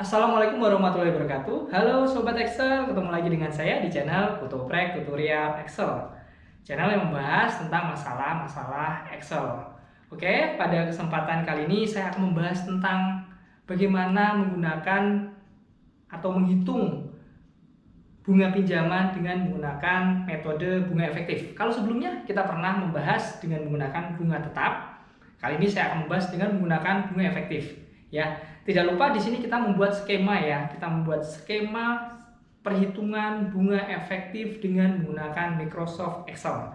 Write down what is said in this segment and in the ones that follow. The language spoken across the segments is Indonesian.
Assalamualaikum warahmatullahi wabarakatuh. Halo Sobat Excel, ketemu lagi dengan saya di channel Kutoprek Tutorial Excel. Channel yang membahas tentang masalah-masalah Excel. Oke, pada kesempatan kali ini saya akan membahas tentang bagaimana menggunakan atau menghitung bunga pinjaman dengan menggunakan metode bunga efektif. Kalau sebelumnya kita pernah membahas dengan menggunakan bunga tetap, kali ini saya akan membahas dengan menggunakan bunga efektif. Ya, tidak lupa di sini kita membuat skema ya. Kita membuat skema perhitungan bunga efektif dengan menggunakan Microsoft Excel.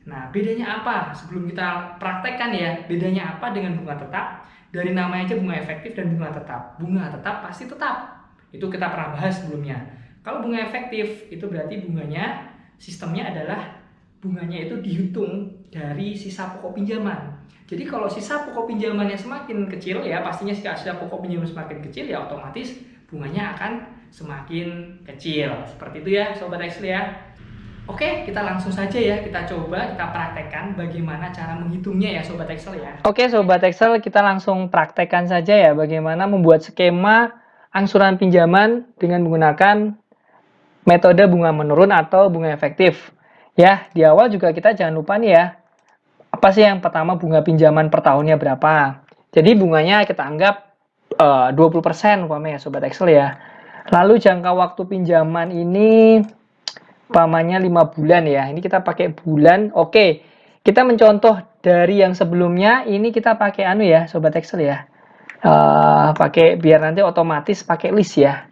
Nah, bedanya apa? Sebelum kita praktekkan ya, bedanya apa dengan bunga tetap? Dari namanya aja bunga efektif dan bunga tetap. Bunga tetap pasti tetap. Itu kita pernah bahas sebelumnya. Kalau bunga efektif itu berarti bunganya, sistemnya adalah bunganya itu dihitung dari sisa pokok pinjaman. Jadi kalau sisa pokok pinjamannya semakin kecil ya, pastinya sisa pokok pinjaman semakin kecil ya otomatis bunganya akan semakin kecil. Seperti itu ya Sobat Excel ya. Oke, kita langsung saja ya, kita coba kita praktekkan bagaimana cara menghitungnya ya Sobat Excel ya. Oke Sobat Excel, kita langsung praktekkan saja ya bagaimana membuat skema angsuran pinjaman dengan menggunakan metode bunga menurun atau bunga efektif. Ya, di awal juga kita jangan lupa nih ya, apa sih yang pertama bunga pinjaman per tahunnya berapa. Jadi bunganya kita anggap 20% umpamanya ya Sobat Excel ya. Lalu jangka waktu pinjaman ini umpamanya 5 bulan ya. Ini kita pakai bulan. Oke. Kita mencontoh dari yang sebelumnya, ini kita pakai anu ya, Sobat Excel ya. Pakai biar nanti otomatis pakai list ya.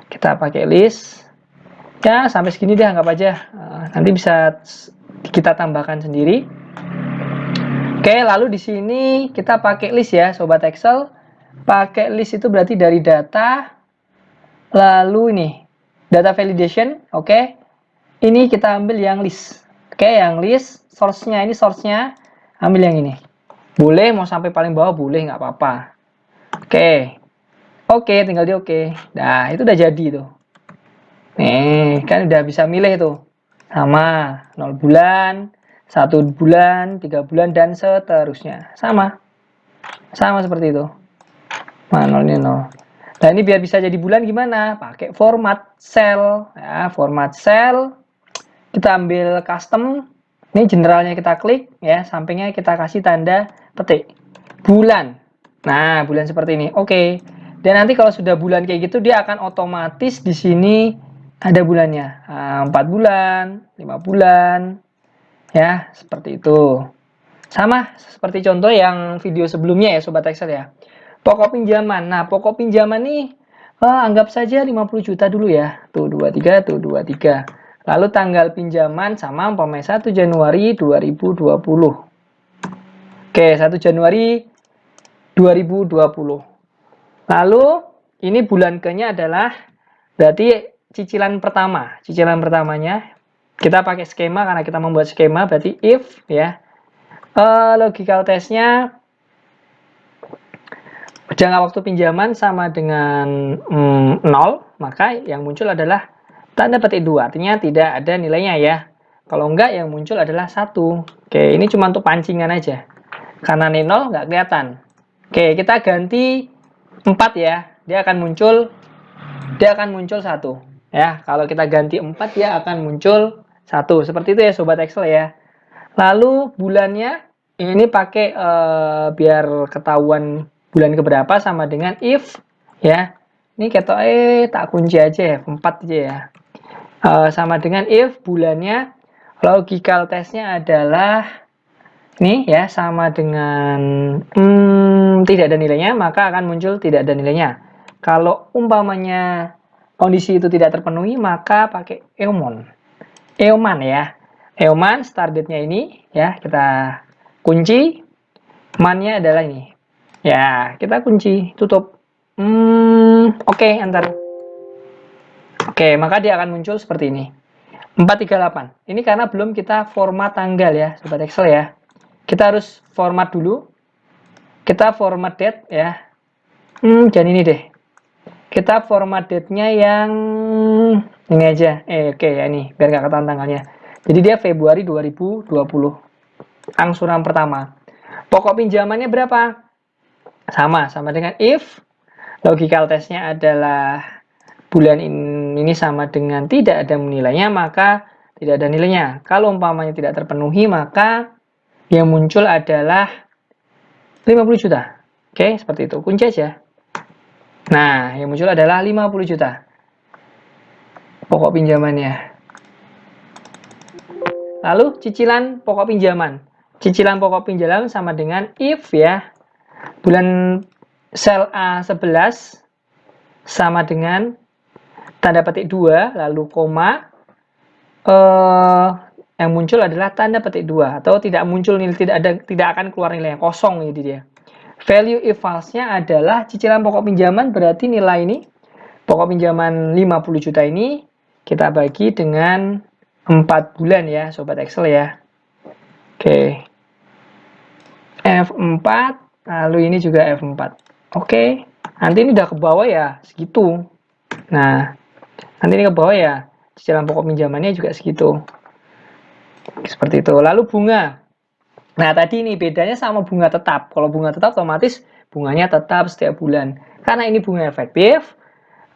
Kita pakai list. Ya, sampai segini deh anggap aja. Nanti bisa kita tambahkan sendiri. Oke, lalu di sini kita pakai list ya, Sobat Excel. Pakai list itu berarti dari data, lalu ini data validation, oke. Ini kita ambil yang list. Oke, yang list, source-nya ini source-nya ambil yang ini. Boleh mau sampai paling bawah boleh, nggak apa-apa. Oke. Oke, tinggal di oke. Nah, itu udah jadi tuh. Nih, kan udah bisa milih tuh. Sama 0 bulan, 1 bulan, 3 bulan dan seterusnya. Sama. Sama seperti itu. Nah, 0 ini 0. Nah, ini biar bisa jadi bulan gimana? Pakai format cell. Ya, format cell. Kita ambil custom, ini generalnya kita klik ya, sampingnya kita kasih tanda petik bulan. Nah, bulan seperti ini. Oke. Dan nanti kalau sudah bulan kayak gitu dia akan otomatis di sini ada bulannya. 4 bulan, 5 bulan. Ya, seperti itu. Sama seperti contoh yang video sebelumnya ya Sobat Excel ya. Pokok pinjaman. Nah, pokok pinjaman nih anggap saja 50 juta dulu ya. Tuh 23, tuh 23. Lalu tanggal pinjaman sama umpamanya 1 Januari 2020. Oke, 1 Januari 2020. Lalu ini bulan ke-nya adalah berarti cicilan pertama. Cicilan pertamanya kita pakai skema karena kita membuat skema berarti if ya. Logical testnya jangka waktu pinjaman sama dengan 0, maka yang muncul adalah tanda petik 2, artinya tidak ada nilainya ya. Kalau enggak yang muncul adalah 1. Oke, ini cuma untuk pancingan aja. Karena ini 0 enggak kelihatan. Oke, kita ganti 4 ya. Dia akan muncul 1 ya. Kalau kita ganti 4 dia akan muncul 1. Seperti itu ya Sobat Excel ya. Lalu bulannya ini pakai biar ketahuan bulan keberapa sama dengan if ya. Ini kita tak kunci aja ya, 4 aja ya. Sama dengan if bulannya, logical testnya adalah ini ya, sama dengan tidak ada nilainya, maka akan muncul tidak ada nilainya. Kalau umpamanya kondisi itu tidak terpenuhi, maka pakai eoman ya. Eoman start date-nya ini ya, kita kunci. Man-nya adalah ini ya, kita kunci, tutup. Oke, enter. Oke, maka dia akan muncul seperti ini. 438. Ini karena belum kita format tanggal ya, Sobat Excel ya. Kita harus format dulu. Kita format date ya. Jangan ini deh. Kita format date-nya yang ini aja. Oke ya ini, biar nggak ketahuan tanggalnya. Jadi dia Februari 2020. Angsuran pertama. Pokok pinjamannya berapa? Sama dengan if. Logical testnya adalah bulan ini sama dengan tidak ada nilainya, maka tidak ada nilainya. Kalau umpamanya tidak terpenuhi, maka yang muncul adalah 50 juta. Oke, seperti itu. Kunci aja. Nah, yang muncul adalah 50 juta. Pokok pinjamannya. Lalu cicilan pokok pinjaman. Cicilan pokok pinjaman sama dengan if ya. Bulan sel A11 sama dengan tanda petik 2 lalu koma, yang muncul adalah tanda petik 2 atau tidak muncul nilai, tidak akan keluar nilai yang kosong, ini dia. Value if false-nya adalah cicilan pokok pinjaman, berarti nilai ini pokok pinjaman 50 juta ini kita bagi dengan 4 bulan ya sobat Excel ya. Oke. F4 lalu ini juga F4. Oke. Nanti ini udah ke bawah ya segitu. Nah, nanti ini ke bawah ya cicilan pokok pinjamannya juga segitu. Seperti itu. Lalu bunga. Nah, tadi ini bedanya sama bunga tetap. Kalau bunga tetap otomatis bunganya tetap setiap bulan. Karena ini bunga efektif,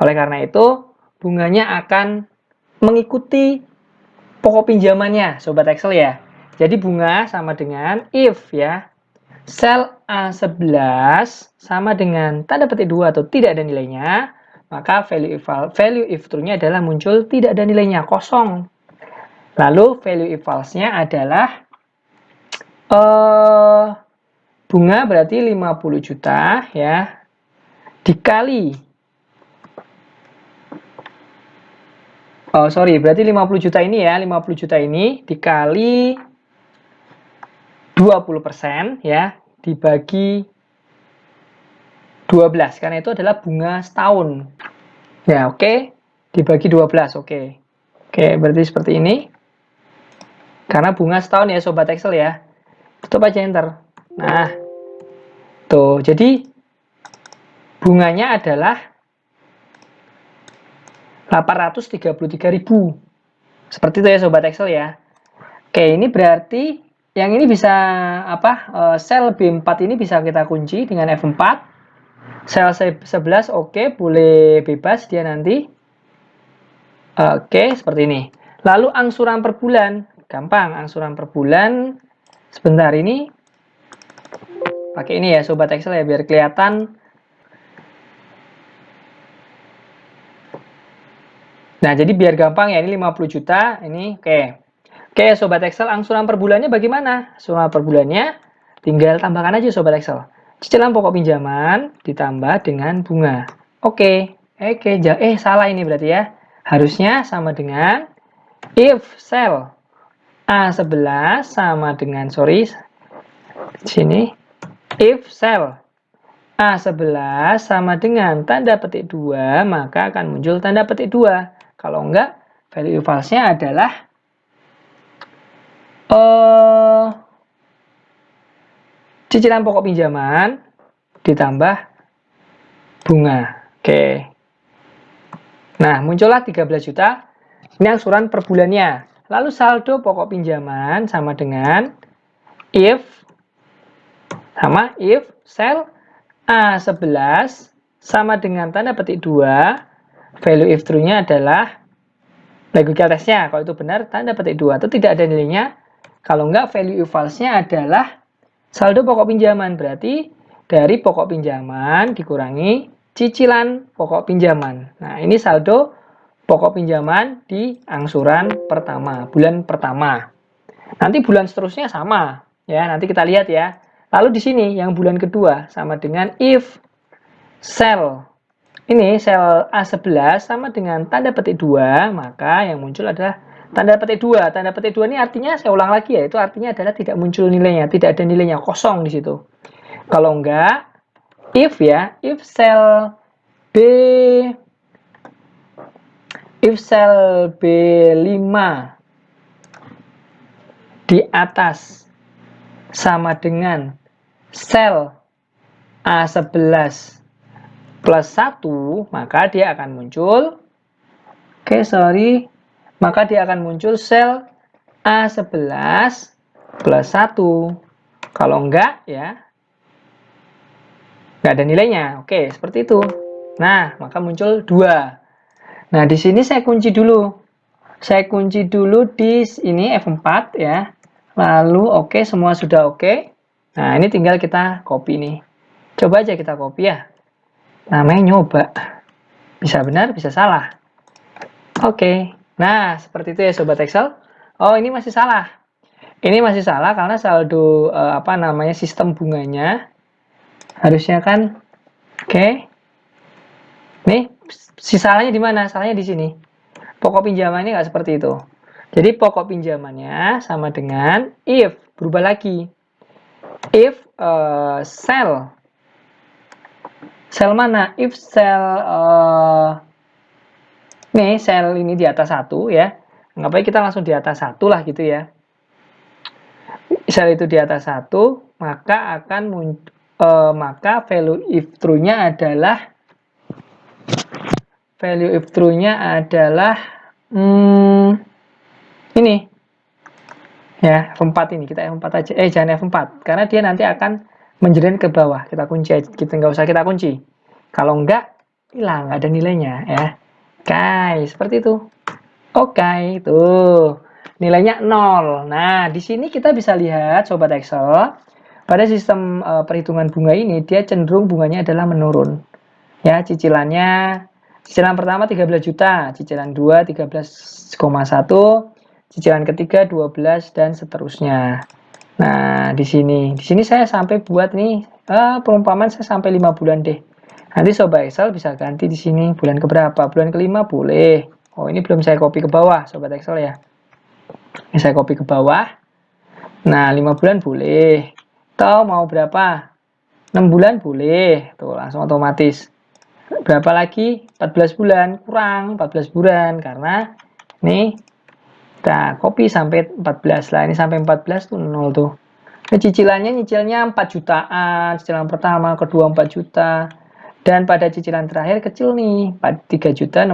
oleh karena itu bunganya akan mengikuti pokok pinjamannya, sobat Excel ya. Jadi bunga sama dengan if ya. Sel A11 sama dengan tanda petik 2 atau tidak ada nilainya, maka value if true-nya adalah muncul tidak ada nilainya, kosong. Lalu value if false-nya adalah bunga berarti 50 juta ya dikali berarti 50 juta ini ya, 50 juta ini dikali 20% ya dibagi 12 karena itu adalah bunga setahun. Ya, oke. Dibagi 12, oke. Oke, berarti seperti ini. Karena bunga setahun ya sobat Excel ya. Tutup aja enter. Nah, tuh. Jadi bunganya adalah 833.000. Seperti itu ya sobat Excel ya. Oke, ini berarti yang ini bisa sel B4 ini bisa kita kunci dengan F4. Sel 11 oke, boleh bebas dia nanti. Oke, seperti ini. Lalu angsuran per bulan, gampang. Angsuran per bulan sebentar ini pakai ini ya sobat Excel ya biar kelihatan. Nah, jadi biar gampang ya, ini 50 juta, ini oke. Oke, sobat Excel, angsuran per bulannya bagaimana? Angsuran per bulannya tinggal tambahkan aja sobat Excel. Cicilan pokok pinjaman ditambah dengan bunga. Oke. Salah ini berarti ya. Harusnya sama dengan if sel A11 sama dengan sini if sel A11 sama dengan tanda petik 2, maka akan muncul tanda petik 2. Kalau enggak, value false-nya adalah cicilan pokok pinjaman ditambah bunga. Oke. Nah, muncullah 13 juta. Ini angsuran per bulannya. Lalu saldo pokok pinjaman sama dengan if sel A11 sama dengan tanda petik 2, value if true-nya adalah logical test-nya. Kalau itu benar, tanda petik 2 atau tidak ada nilainya. Kalau enggak, value if false-nya adalah saldo pokok pinjaman. Berarti dari pokok pinjaman dikurangi cicilan pokok pinjaman. Nah, ini saldo pokok pinjaman di angsuran pertama, bulan pertama. Nanti bulan seterusnya sama. Ya, nanti kita lihat ya. Lalu di sini yang bulan kedua sama dengan if sel sel A11 sama dengan tanda petik 2, maka yang muncul adalah tanda petik 2. Tanda petik 2 ini artinya, saya ulang lagi ya, itu artinya adalah tidak muncul nilainya, tidak ada nilainya, kosong di situ. Kalau enggak, if sel B5 di atas sama dengan sel A11 plus 1, maka dia akan muncul maka dia akan muncul sel A11 plus 1. Kalau enggak ya enggak ada nilainya. Oke, seperti itu. Nah, maka muncul 2. Nah, di sini saya kunci dulu. Saya kunci dulu di ini F4 ya. Lalu oke, semua sudah oke. Nah, ini tinggal kita copy nih. Coba aja kita copy ya. Namanya nyoba. Bisa benar, bisa salah. Oke. Nah, seperti itu ya Sobat Excel. Oh, ini masih salah. Ini masih salah karena saldo sistem bunganya harusnya kan oke. Nih, salahnya di mana? Salahnya di sini. Pokok pinjamannya nggak seperti itu. Jadi pokok pinjamannya sama dengan if, berubah lagi. If sel mana? If sel ini di atas 1 ya. Anggap aja kita langsung di atas 1 lah gitu ya. Sel itu di atas 1, maka maka value if true-nya adalah ini ya, F4 ini. Kita F4 aja. Jangan F4 karena dia nanti akan menjadi ke bawah. Kita kunci aja. Nggak usah kita kunci. Kalau enggak, hilang, ada nilainya ya. Oke, seperti itu. Oke, tuh. Nilainya 0. Nah, di sini kita bisa lihat Sobat Excel, pada sistem perhitungan bunga ini dia cenderung bunganya adalah menurun. Ya, cicilan pertama 13 juta, cicilan 2 13,1, cicilan ketiga 12 dan seterusnya. Nah, di sini saya sampai buat nih perumpamaan saya sampai 5 bulan deh. Nanti Sobat Excel bisa ganti di sini bulan keberapa? Bulan kelima boleh. Oh, ini belum saya copy ke bawah Sobat Excel ya. Ini saya copy ke bawah. Nah, 5 bulan boleh. Atau mau berapa? 6 bulan boleh. Tuh, langsung otomatis. Berapa lagi? 14 bulan. Kurang 14 bulan karena nih kita copy sampai 14 lah. Ini sampai 14 tuh 0 tuh. Nah, nyicilnya 4 jutaan. Cicilan pertama, kedua 4 juta. Dan pada cicilan terakhir kecil nih, 3.630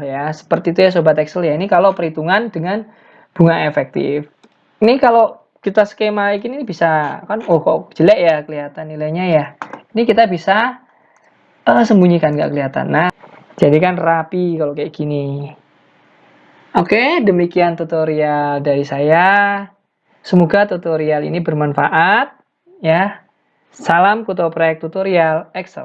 ya. Seperti itu ya Sobat Excel ya. Ini kalau perhitungan dengan bunga efektif. Ini kalau kita skema ini bisa kan, oh kok jelek ya kelihatan nilainya ya. Ini kita bisa sembunyikan, nggak kelihatan. Nah, jadi kan rapi kalau kayak gini. Oke, demikian tutorial dari saya. Semoga tutorial ini bermanfaat ya. Salam Kutoprek Tutorial Excel.